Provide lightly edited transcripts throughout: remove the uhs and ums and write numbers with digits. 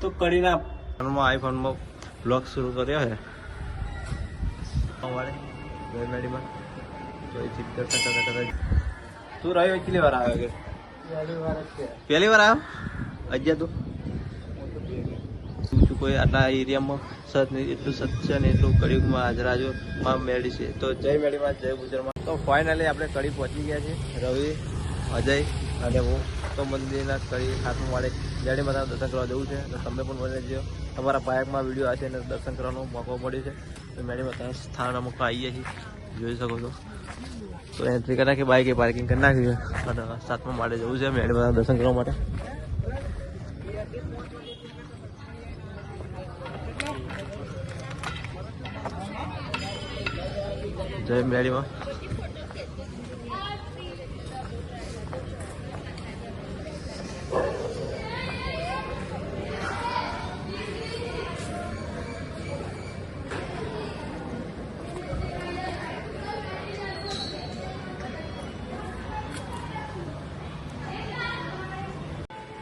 તો કડીના ફોનમાં આઈફોનમાં બ્લોગ શરૂ કર્યો છે અમારે મેડીમાં તો એ ચીજ કરતા કરતા તું રહ્યો કેટલી વાર આવ્યો કે પહેલી વાર આવ્યો અજ્યા તું કોઈ આટલા એરિયામાં સત નહીં એટલું સત છે ને એટલું કડીમાં હાજરાજોમાં મેળી છે તો જય મેળીમાં જય ગુજરમાં તો ફાઇનલી આપણે કડી પહોંચી ગયા છીએ રવિ અજય અને હું તો મંદિરના કડી હાથમાં વાળે મેળીમાં દર્શન કરવા જવું છે તો તમે પણ મને જો તમારા બાઇકમાં વિડીયો આવે છે અને દર્શન કરવાનો મોકો મળ્યો છે તો મેળીમાં સ્થાન અમુક આવી ગયા છીએ જોઈ શકો છો તો એન્ટ્રી કરી નાખી બાઇક એ પાર્કિંગ કરી નાખ્યું છે અને સાતમા માટે જવું છે મેળીમાં દર્શન કરવા માટે જય મેળીમાં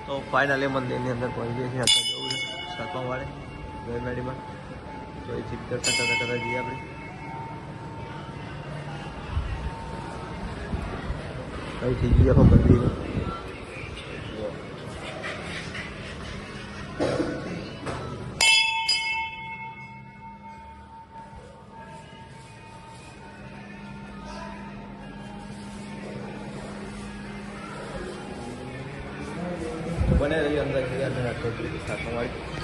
તો ફાઇનલી મંદિરની અંદર પહોંચી ગયા છીએ આપણે જવું છે સાતમા વાળે જય મેળીમાં તો એ ચીજ કરતા કરતા જઈએ આપણે અહીંથી જઈએ આપણે મંદિર બને રહી અંદર સાતમા વાળી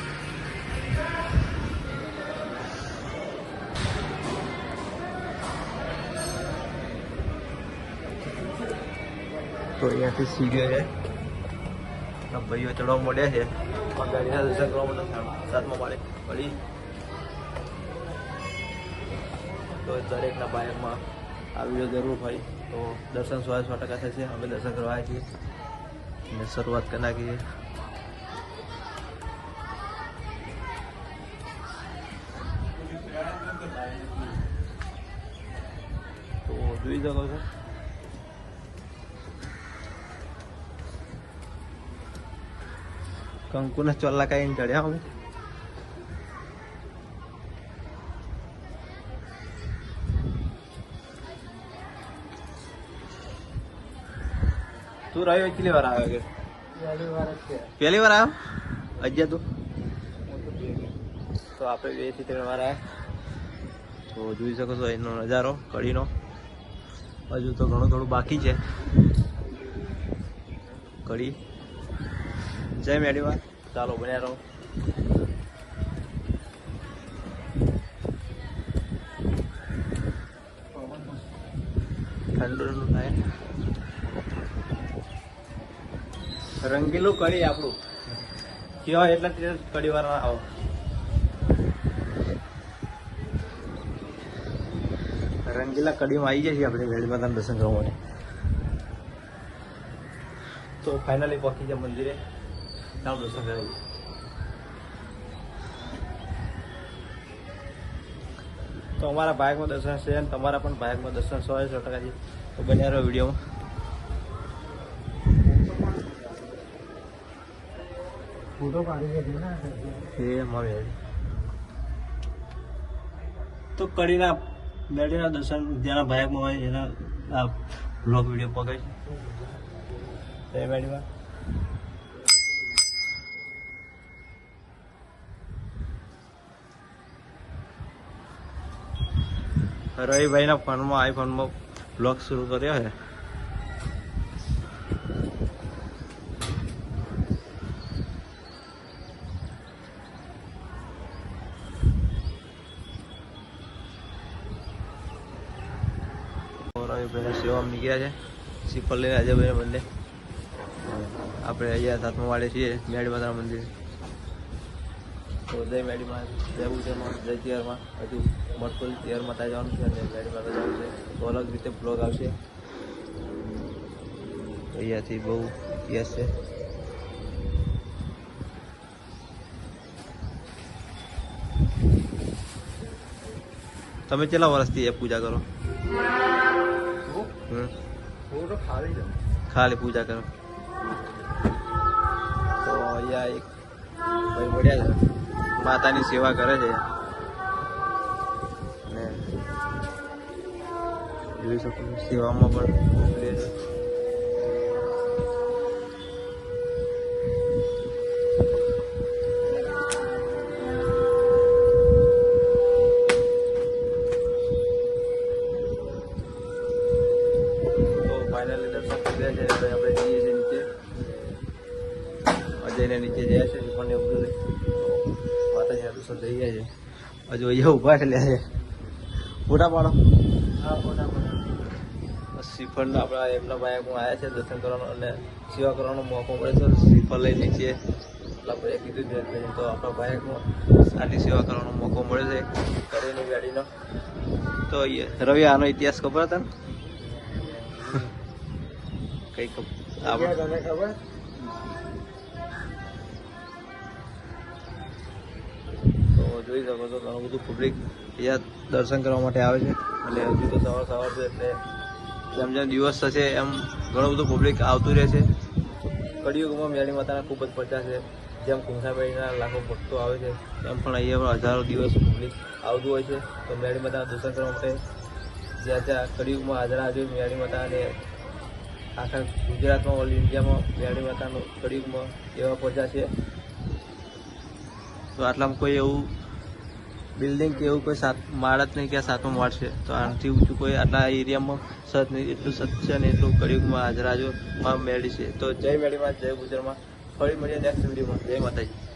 તો અહીંયાથી સીડીઓ છે ભાઈઓ ચડવા મળ્યા છે ગાડીના દર્શન કરવા માટે સાતમા વાળે પડી તો દરેકના બાઇકમાં આ વિડીયો જરૂર હોય તો દર્શન 100% થશે અમે દર્શન કરવા આવ્યા છીએ અને શરૂઆત કરી નાખીએ તો જોઈ શકો છો કંકુના ચોલ્લા કાઢીને ચડ્યા અમે તું રહ્યો કેટલી વાર આવ્યો કે પહેલી વાર આવ્યો અજ્યા તું તો આપણે 2 થી 3 વાર આવ્યા તો જોઈ શકો છો એનો નજારો કડીનો હજુ તો ઘણું થોડું બાકી છે કડી જય મેડીમાં ચાલો બન્યા રહો ઠંડુ થાય રંગીલું કડી આપણું કેવાય એટલે કડી વાર આવો રંગીલા કડીમાં આવી જાય છે આપણે મેળી માતાના દર્શન કરવા માટે તો ફાઇનલી પહોંચી જાય મંદિરે ચાલો દર્શન કરાવીએ તો અમારા બાઇકમાં દર્શન છે અને તમારા પણ બાઇકમાં દર્શન 100% છે તો બન્યા રહો વિડીયોમાં ફોટો પાડી અમારે તો કડીના મેળીના દર્શન જેના બાઇકમાં હોય એના આ બ્લોગ વિડીયો પકડે છે મેળીમાં રવિભાઈના ફોનમાં આઈફોનમાં બ્લોગ શરૂ કર્યો છે રવિભાઈના સેવામાં નીકળ્યા છે સિફલ લઈને અજયભાઈને બંને આપણે અહીંયા સાતમા વાળે છીએ મેળી માતાના મંદિર તો જય મેળી માં જય ઉજયમાં જય તિયારમાં હજુ મટકોલ તિયાર માતા જવાનું છે અને મેળી માતા જવાનું છે તો અલગ રીતે બ્લોગ આવશે અહીંયાથી બહુ ઇતિહાસ છે તમે કેટલા વર્ષથી એ પૂજા કરો ખાલી પૂજા કરો અહીંયા એક ભાઈ મળ્યા છે, માતાની સેવા કરે છે અને જોઈ શકો છો સેવામાં પણ મોકલે છે. ફાઇનલી દર્શન કરી રહ્યા છે. હવે આપણે જઈએ છીએ નીચે, અજયને નીચે ગયા છે પણ એવું બધું માતાજીના દર્શન થઈ ગયા છે. હજુ અહીંયા ઊભા છે લે છે ફોટા પાડો. શ્રીફળ આપણા એમના ભાઈ હું આવ્યા છે દર્શન કરવાનો અને સેવા કરવાનો મોકો મળે છે. શ્રીફળ લઈ નીચે એટલા ભાઈએ કીધું છે તો આપણા ભાઈ આટલી સેવા કરવાનો મોકો મળે છે કરેલી ગાડીનો. તો રવિ આનો ઇતિહાસ ખબર હતા ને કઈ આપણે ખબર? તો જોઈ શકો છો ઘણું બધું પબ્લિક અહીંયા દર્શન કરવા માટે આવે છે અને હજુ તો સવાર છે એટલે જેમ જેમ દિવસ થશે એમ ઘણું બધું પબ્લિક આવતું રહે છે. કળિયુગમાં મેળી માતાના ખૂબ જ પ્રચાર છે. જેમ કુંઠાબાઈના લાખો ભક્તો આવે છે એમ પણ અહીંયા પણ હજારો દિવસ પબ્લિક આવતું હોય છે. તો મેળી માતાના દર્શન કરવા માટે જ્યાં ત્યાં કળિયુગમાં હાજર આવી મેળી માતાને આખા ગુજરાતમાં ઓલ ઇન્ડિયામાં મેળી માતાનું કળિયુગમાં એવા પ્રચાર છે. તો આટલામાં કોઈ એવું બિલ્ડિંગ કે એવું કોઈ માળ જ નહીં કે સાતમો માળ છે. તો આનાથી ઊંચું કોઈ આટલા એરિયામાં સત નહીં, એટલું સત છે ને એટલું કળિયુગમાં હાજર માં મેળી છે. તો જય મેળીમાં, જય ગુજરાતમાં. ફરી મળીએ નેક્સ્ટ વિડીયોમાં. જય માતાજી.